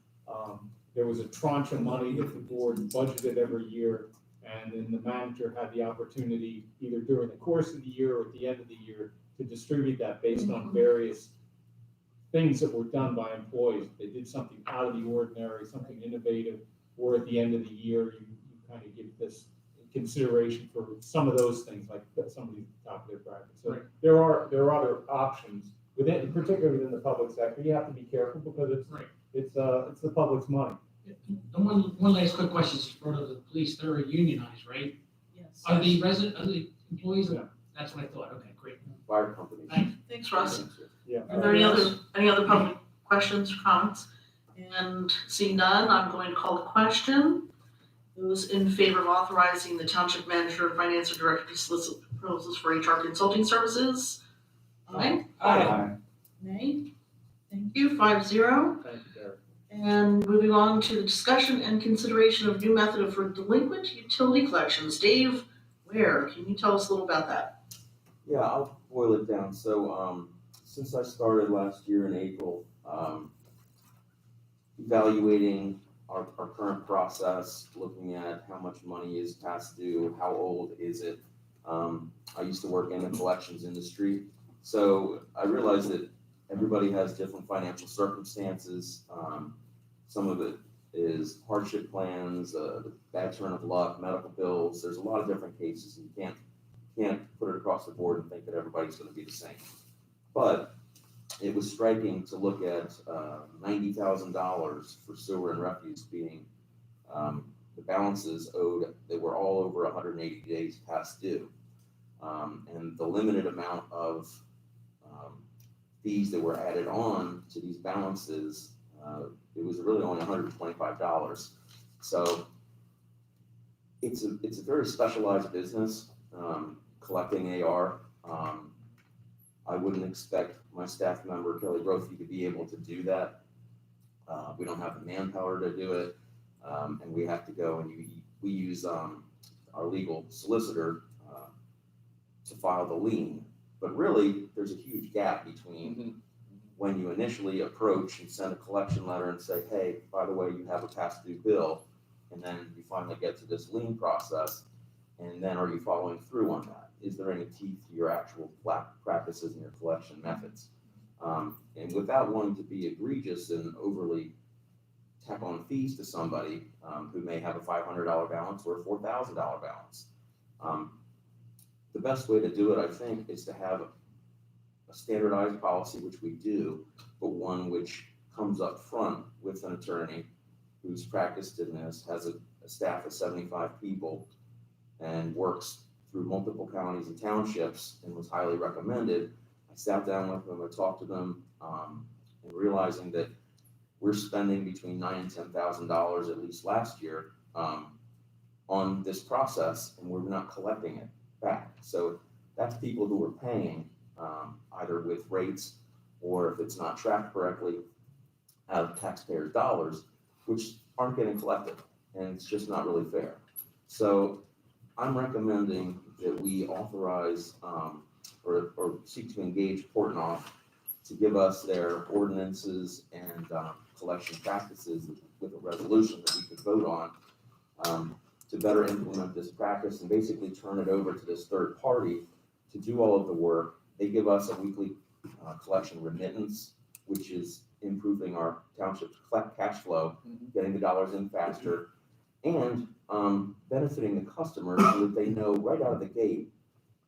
there was a tranche of money that the board budgeted every year, and then the manager had the opportunity, either during the course of the year or at the end of the year, to distribute that based on various things that were done by employees. They did something out of the ordinary, something innovative, or at the end of the year, you kind of give this consideration for some of those things, like somebody's top of their bracket. So Right. there are other options within, particularly within the public sector. You have to be careful because it's the public's money. And one last quick question, is for the police, they're unionized, right? Yes. Are the employees? Yeah. That's what I thought, okay, great. Fire company. Thanks, Russ. Yeah. Are there any other public questions or comments? And seeing none, I'm going to call the question. Those in favor of authorizing the township manager and finance director to solicit proposals for HR consulting services? Aye. Nay. Thank you, 5-0. Thank you, Derek. And moving on to the discussion and consideration of new method for delinquent utility collections. Dave, Ware, can you tell us a little about that? Yeah, I'll boil it down. So, since I started last year in April, evaluating our current process, looking at how much money is past due, how old is it. I used to work in the collections industry, so I realized that everybody has different financial circumstances. Some of it is hardship plans, bad turn of luck, medical bills. There's a lot of different cases, and you can't put it across the board and think that everybody's going to be the same. But it was striking to look at $90,000 for sewer and refuse being the balances owed. They were all over 180 days past due, and the limited amount of fees that were added on to these balances, it was really only $125. So it's a very specialized business, collecting AR. I wouldn't expect my staff member, Kelly Brophy, to be able to do that. We don't have the manpower to do it, and we have to go and we use our legal solicitor to file the lien. But really, there's a huge gap between when you initially approach and send a collection letter and say, hey, by the way, you have a past due bill, and then you finally get to this lien process, and then are you following through on that? Is there any teeth to your actual practices and your collection methods? And without wanting to be egregious and overly tack on fees to somebody who may have a $500 balance or a $4,000 balance. The best way to do it, I think, is to have a standardized policy, which we do, but one which comes up front with an attorney who's practiced in this, has a staff of 75 people, and works through multiple counties and townships, and was highly recommended. I sat down with them, I talked to them, and realizing that we're spending between $9,000 and $10,000 at least last year on this process, and we're not collecting it back. So that's people who are paying either with rates or if it's not tracked correctly out of taxpayers' dollars, which aren't getting collected, and it's just not really fair. So I'm recommending that we authorize or seek to engage Portnoy to give us their ordinances and collection practices with a resolution that we could vote on to better implement this practice and basically turn it over to this third party to do all of the work. They give us a weekly collection remittance, which is improving our township's cash flow, getting the dollars in faster, and benefiting the customers so that they know right out of the gate,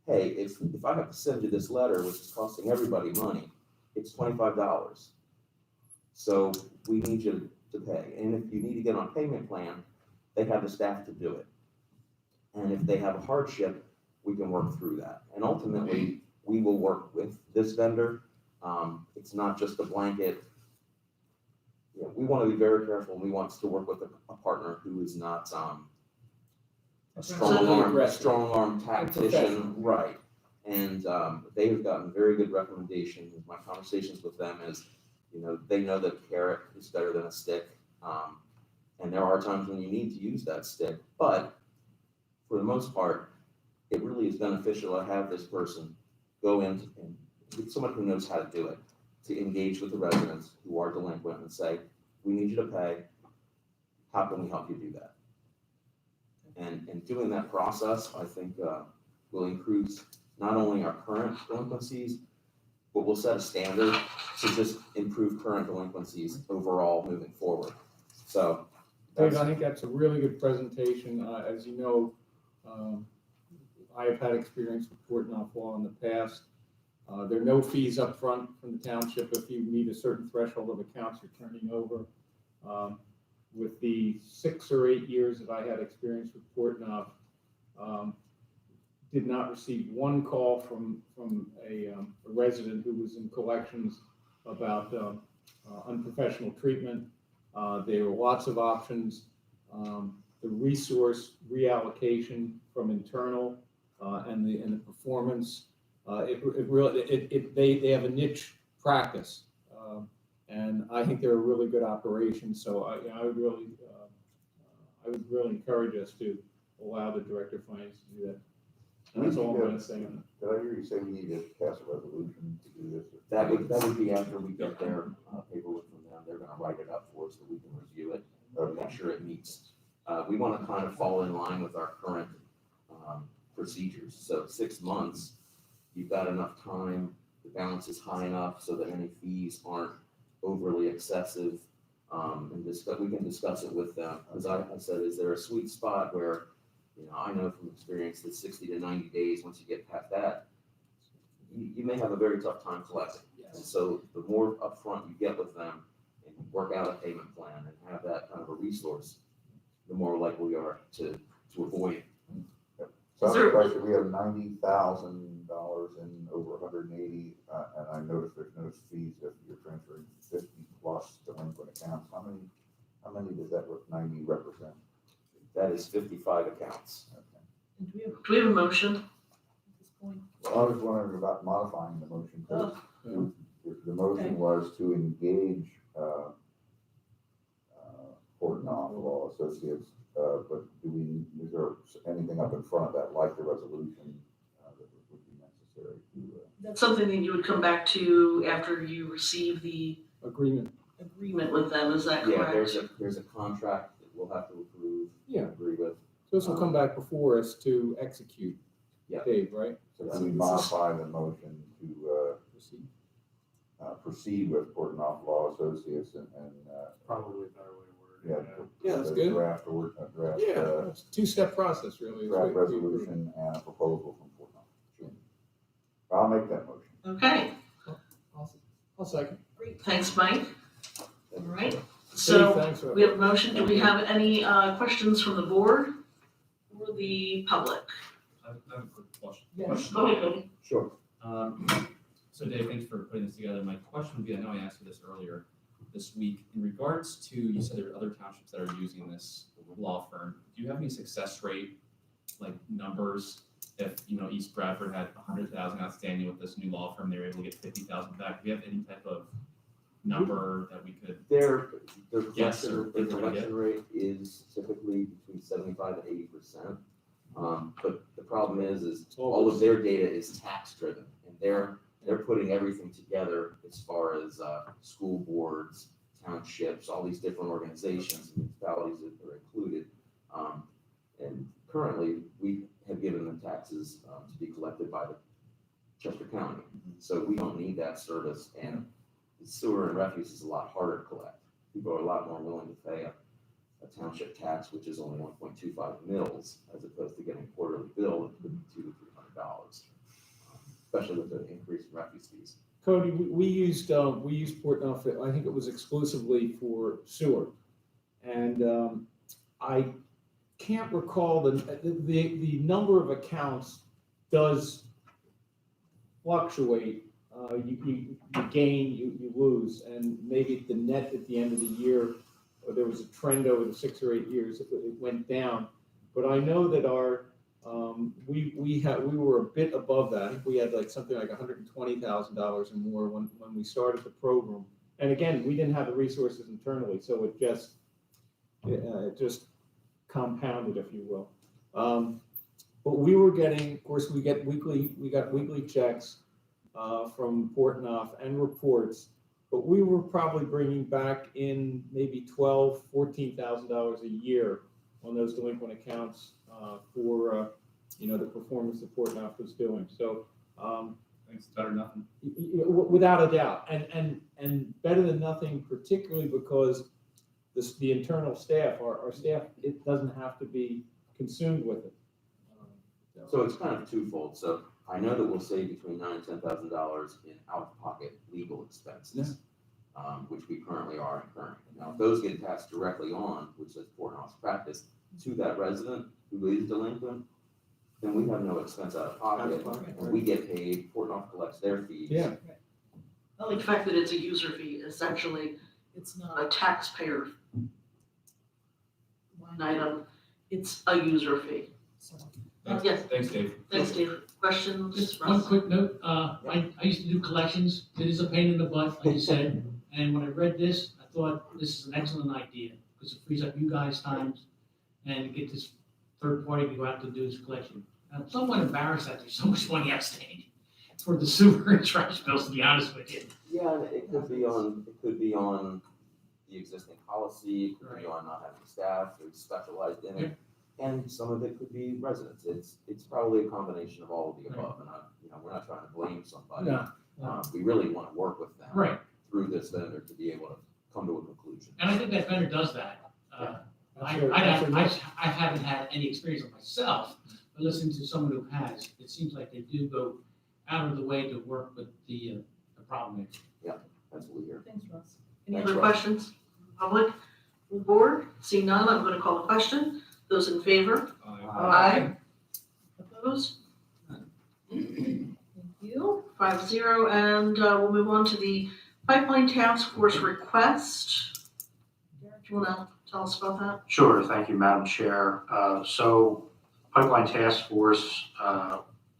hey, if I have to send you this letter, which is costing everybody money, it's $25. So we need you to pay. And if you need to get on a payment plan, they have the staff to do it. And if they have a hardship, we can work through that. And ultimately, we will work with this vendor. It's not just a blanket. We want to be very careful, and we want to work with a partner who is not a strong arm tactician, right? And they have gotten very good recommendations. My conversations with them is, they know that a carrot is better than a stick, and there are times when you need to use that stick. But for the most part, it really is beneficial to have this person go in and get someone who knows how to do it, to engage with the residents who are delinquent and say, we need you to pay. How can we help you do that? And doing that process, I think, will increase not only our current delinquencies, but we'll set a standard to just improve current delinquencies overall moving forward. So, Dave, I think that's a really good presentation. As you know, I have had experience with Portnoy Law in the past. There are no fees up front from the township if you meet a certain threshold of accounts you're turning over. With the 6 or 8 years that I had experience with Portnoy, did not receive one call from a resident who was in collections about unprofessional treatment. There were lots of options. The resource reallocation from internal and the performance. They have a niche practice, and I think they're a really good operation. So I would really encourage us to allow the director of finance to do that. And that's all I'm going to say on Did I hear you say we need to pass a resolution to do this? that would be after we get their paperwork from them. They're going to write it up for us so we can review it and make sure it meets. We want to kind of fall in line with our current procedures. So 6 months, you've got enough time, the balance is high enough so that any fees aren't overly excessive. And we can discuss it with them. As I said, is there a sweet spot where, I know from experience that 60 to 90 days, once you get past that, you may have a very tough time collecting. And so the more upfront you get with them and work out a payment plan and have that kind of a resource, the more likely we are to avoid it. So I have a question. We have $90,000 in over 180, and I noticed there's no fees if you're transferring 50 plus delinquent accounts. How many does that 90 represent? That is 55 accounts. Okay. Do we have a motion? point? Well, I was wondering about modifying the motion. Oh. The motion was to engage, Portnoy Law Associates, but is there anything up in front of that, like the resolution, that would be necessary to, That's something that you would come back to after you receive the Agreement. agreement with them, is that Yeah, correct? there's a contract that we'll have to approve, Yeah. agree with. So this will come back before us to execute. Yeah. Dave, right? so can we modify the motion to, Proceed. proceed with Portnoy Law Associates and, Probably a better way to word yeah. it. Yeah, that's the good. Draft, Yeah, it's a two-step process, really. draft resolution and a proposal from Portnoy. Sure. I'll make that motion. Okay, I'll second. great, thanks, Mike. All right, Dave, so thanks for we have a motion. Do we have any questions from the board or the public? I have a quick question. Yes, go ahead, Cody. Sure. So Dave, thanks for putting this together. My question would be, I know I asked you this earlier this week, in regards to, you said there are other townships that are using this law firm. Do you have any success rate, like numbers? If, East Bradford had 100,000 outstanding with this new law firm, they were able to get 50,000 back. Do you have any type of number that we could? Their Yes, collection, sir. their collection rate is typically between 75 and 80%. But the problem is all of their data is tax driven, and they're putting everything together as far as school boards, townships, all these different organizations, municipalities that are included. And currently, we have given them taxes to be collected by the Chester County. So we don't need that service, and sewer and refuse is a lot harder to collect. People are a lot more willing to pay a township tax, which is only 1.25 mils, as opposed to getting a quarterly bill that could be $200 to $300, especially with the increase in refuse fees. Cody, we used Portnoy, I think it was exclusively for sewer. And I can't recall the number of accounts does fluctuate. You gain, you lose, and maybe the net at the end of the year, or there was a trend over the 6 or 8 years, it went down. But I know that we were a bit above that. I think we had something like $120,000 or more when we started the program. And again, we didn't have the resources internally, so it just compounded, if you will. But we were getting, of course, we got weekly checks from Portnoy and reports, but we were probably bringing back in maybe $12,000-$14,000 a year on those delinquent accounts for the performance that Portnoy was doing. So It's better than nothing. without a doubt, and better than nothing, particularly because the internal staff, our staff, it doesn't have to be consumed with it. So it's kind of twofold. So I know that we'll save between $9,000 and $10,000 in out-of-pocket legal expenses, which we currently are incurring. Now, if those get passed directly on, which is Portnoy's practice, to that resident who is delinquent, then we have no expense out of pocket, and we get paid. Portnoy collects their fees. Yeah. I like the fact that it's a user fee, essentially, it's not a taxpayer line item, it's a user fee. Yes. Thanks, Dave. Thanks, Dave. Questions? Just one quick note, I used to do collections, it is a pain in the butt, like you said, and when I read this, I thought this is an excellent idea, because it frees up you guys' time and get this third party to go out to do this collection. I'm somewhat embarrassed that there's so much money outstanding for the sewer and trash bills, to be honest with you. Yeah, it could be on the existing policy, it could be on not having staff who's specialized in it. And some of it could be residents. It's probably a combination of all of the above, and we're not trying to blame somebody. No. We really want to work with them Right. through this vendor to be able to come to a conclusion. And I think that vendor does that. I haven't had any experience of myself, but listening to someone who has, it seems like they do go out of the way to work with the problem. That's what we hear. Thanks, Russ. Any Thanks, other Russ. questions? Public? Board? Seeing none, I'm gonna call the question. Those in favor? Aye. Opposed? Thank you. 5-0, and we'll move on to the Pipeline Task Force request. Derek, do you wanna tell us about that? Sure, thank you, Madam Chair. So Pipeline Task Force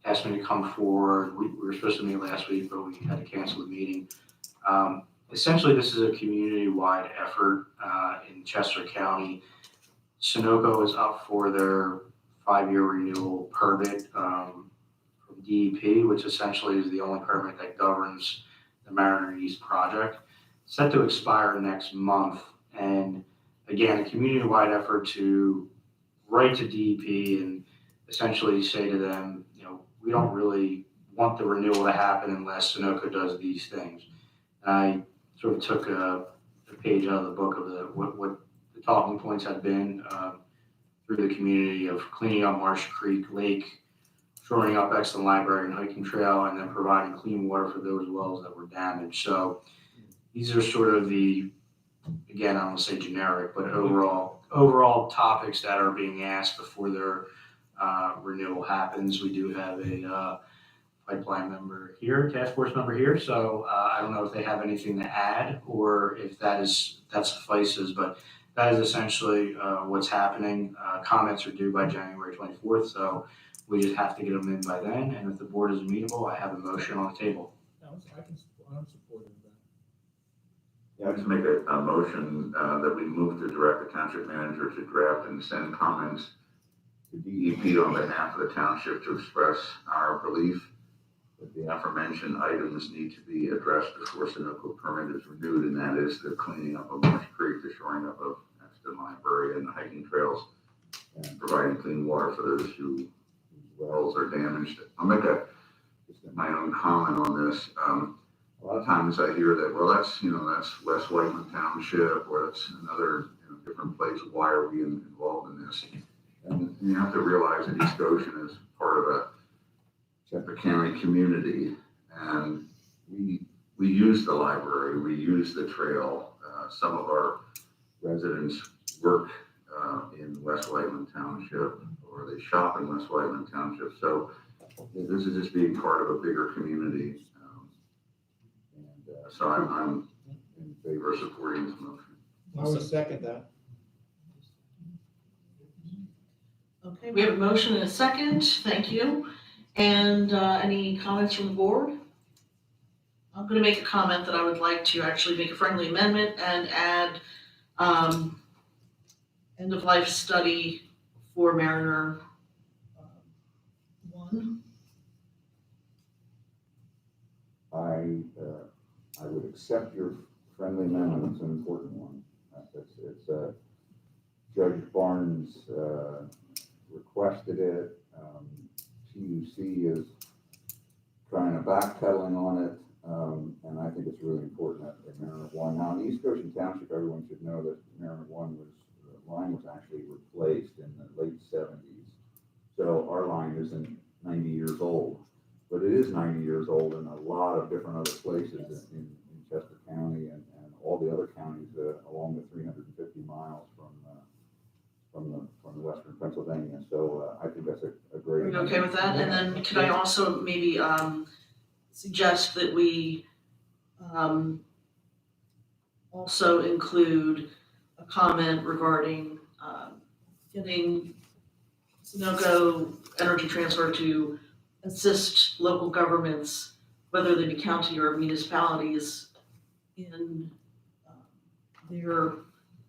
asked me to come forward. We were supposed to meet last week, but we had to cancel the meeting. Essentially, this is a community-wide effort in Chester County. Sunoco is up for their 5-year renewal permit from DEP, which essentially is the only permit that governs the Mariner East project, set to expire next month. And again, a community-wide effort to write to DEP and essentially say to them, you know, we don't really want the renewal to happen unless Sunoco does these things. And I sort of took a page out of the book of what the talking points have been through the community of cleaning up Marsh Creek Lake, shoring up Exton Library and hiking trail, and then providing clean water for those wells that were damaged. So these are sort of the, again, I don't want to say generic, but overall topics that are being asked before their renewal happens. We do have a pipeline member here, task force member here, so I don't know if they have anything to add or if that suffices, but that is essentially what's happening. Comments are due by January 24th, so we just have to get them in by then, and if the board is amenable, I have a motion on the table. I'm supportive of that. Yeah, I'd just make a motion that we move to direct the township manager to draft and send comments to DEP on behalf of the township to express our belief that the aforementioned items need to be addressed before Sunoco permit is renewed, and that is the cleaning up of Marsh Creek, the shoring up of Exton Library and the hiking trails, and providing clean water for those whose wells are damaged. I'll make just my own comment on this. A lot of times I hear that, well, that's West Whiteman Township, or that's another different place. Why are we involved in this? And you have to realize that East Goshen is part of a Chester County community, and we use the library, we use the trail. Some of our residents work in West Whiteman Township, or they shop in West Whiteman Township. So this is just being part of a bigger community. So I'm in favor of supporting this motion. I would second that. Okay, we have a motion and a second, thank you. And any comments from the board? I'm gonna make a comment that I would like to actually make a friendly amendment and add end of life study for Mariner 1. I would accept your friendly amendment. It's an important one. It's Judge Barnes requested it. TUC is trying to backpedaling on it, and I think it's really important that Mariner 1. Now, in East Goshen Township, everyone should know that Mariner 1 the line was actually replaced in the late 70s. So our line isn't 90 years old, but it is 90 years old in a lot of different other places in Chester County and all the other counties along the 350 miles from the western Pennsylvania. So I think that's a great. Are you okay with that? And then could I also maybe suggest that we also include a comment regarding getting Sunoco Energy Transfer to assist local governments, whether they be county or municipalities, in their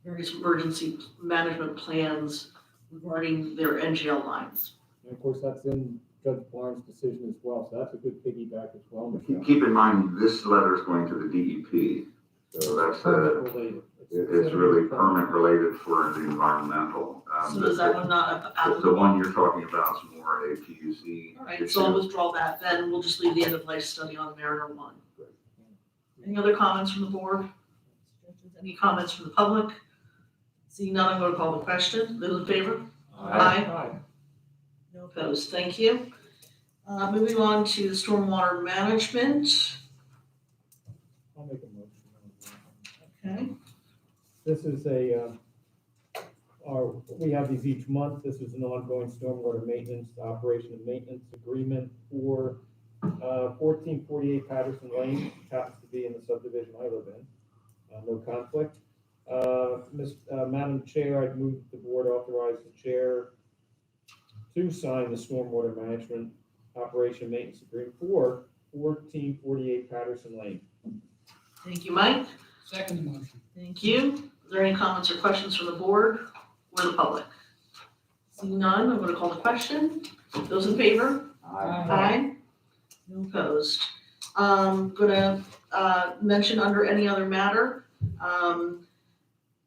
various emergency management plans regarding their NGL lines. And of course, that's in Judge Barnes' decision as well, so that's a good piggyback as well. Michelle. Keep in mind, this letter is going to the DEP, so that's Permit related. it's really permit related for the environmental. So is that one not The applicable? one you're talking about is more a PUC All right, issue. so I'll withdraw that, then we'll just leave the end of life study on Mariner 1. Any other comments from the board? Any comments from the public? Seeing none, I'm going to call the question. Those in favor? Aye. No opposed, thank you. Moving on to stormwater management. I'll make a motion. Okay. This is we have these each month. This is an ongoing stormwater maintenance, operation and maintenance agreement for 1448 Patterson Lane, which happens to be in the subdivision I live in. No conflict. Madam Chair, I'd move that the board authorize the chair to sign the stormwater management operation and maintenance agreement for 1448 Patterson Lane. Thank you, Mike. Second motion. Thank you. Are there any comments or questions from the board or the public? Seeing none, I'm going to call the question. Those in favor? Aye. No opposed. Gonna mention under any other matter.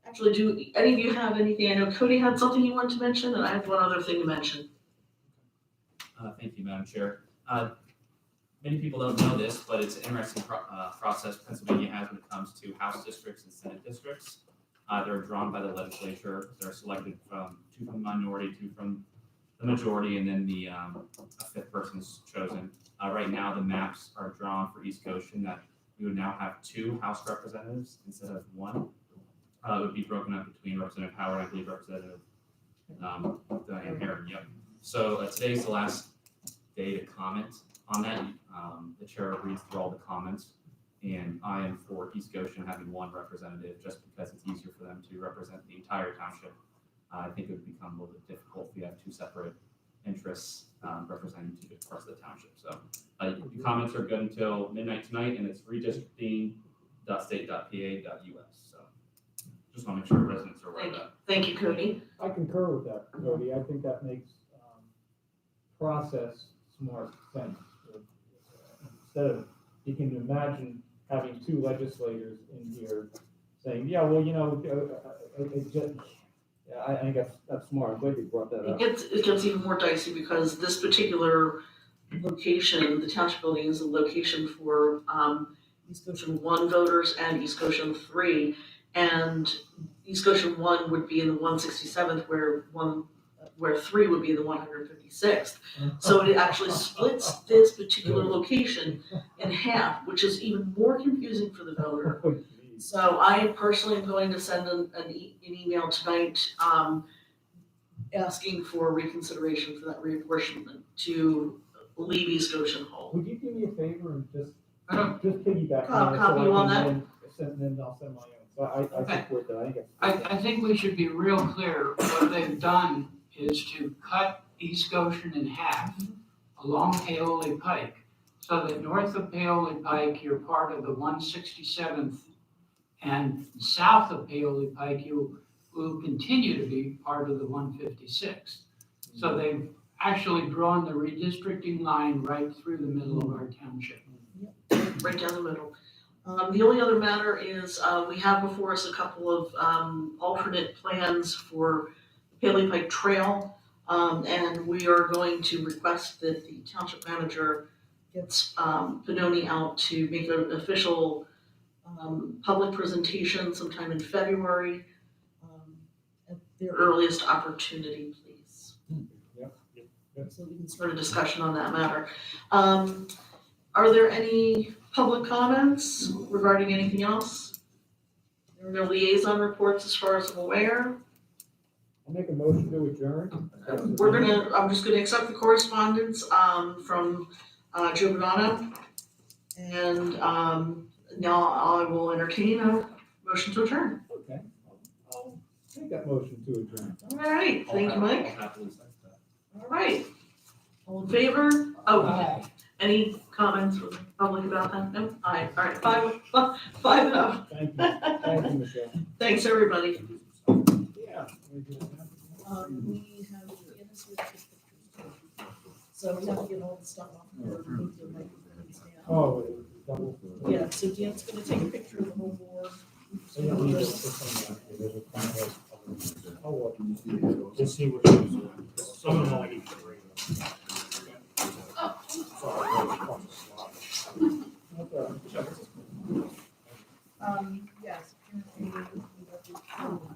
Actually, do any of you have anything? I know Cody had something he wanted to mention, and I have one other thing to mention. Thank you, Madam Chair. Many people don't know this, but it's an interesting process Pennsylvania has when it comes to House districts and Senate districts. They're drawn by the legislature. They're selected from two from the minority, two from the majority, and then a fifth person is chosen. Right now, the maps are drawn for East Goshen that we would now have 2 House representatives instead of 1. It would be broken up between Representative Howard, I believe Representative Diane Herron, yep. So today's the last day to comment on that. The chair reads through all the comments, and I am for East Goshen having 1 representative just because it's easier for them to represent the entire township. I think it would become a little bit difficult if we have 2 separate interests representing 2 different parts of the township. So the comments are good until midnight tonight, and it's redistricting.state.pa.us. So just want to make sure residents are aware of that. Thank you, Cody. I concur with that, Cody. I think that makes process smart sense. Instead of, you can imagine having 2 legislators in here saying, yeah, well, you know, I think that's smart. I'm glad you brought that up. It gets even more dicey because this particular location, the township building, is a location for East Goshen 1 voters and East Goshen 3. And East Goshen 1 would be in the 167th, where 3 would be in the 156th. So it actually splits this particular location in half, which is even more confusing for the voter. So I personally am going to send an email tonight asking for reconsideration for that reapportionment to leave East Goshen whole. Would you do me a favor and just piggyback? Copy you on that? Then I'll send my own. So I support that. I think we should be real clear. What they've done is to cut East Goshen in half along Paoli Pike, so that north of Paoli Pike, you're part of the 167th, and south of Paoli Pike, you will continue to be part of the 156th. So they've actually drawn the redistricting line right through the middle of our township. Right down the middle. The only other matter is we have before us a couple of alternate plans for Paoli Pike Trail, and we are going to request that the township manager gets Benoni out to make an official public presentation sometime in February at their earliest opportunity, please. So we can start a discussion on that matter. Are there any public comments regarding anything else? There are no liaison reports as far as I'm aware. I'll make a motion to adjourn. I'm just gonna accept the correspondence from Joe Bonanno. And now I will entertain a motion to adjourn. Okay. I'll take that motion to adjourn. All right, thank you, Mike. I'll happily second that. All right. All in favor? Oh, Aye. any comments from the public about that? No? Aye, all right, 5-0. Thank you. Thank you, Michelle. Thanks, everybody. Yeah. We have Dennis with the pictures. So we have to get all the stuff off there. We need to make it stand. Oh, double. Yeah, so Dan's gonna take a picture of the whole board. So you don't need to put some out there. There's a kind of- Oh, well, just see what it is. Some of them only need to bring them. Yes. apparently we got the-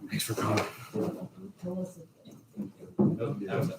Thanks for coming. Melissa. That was it.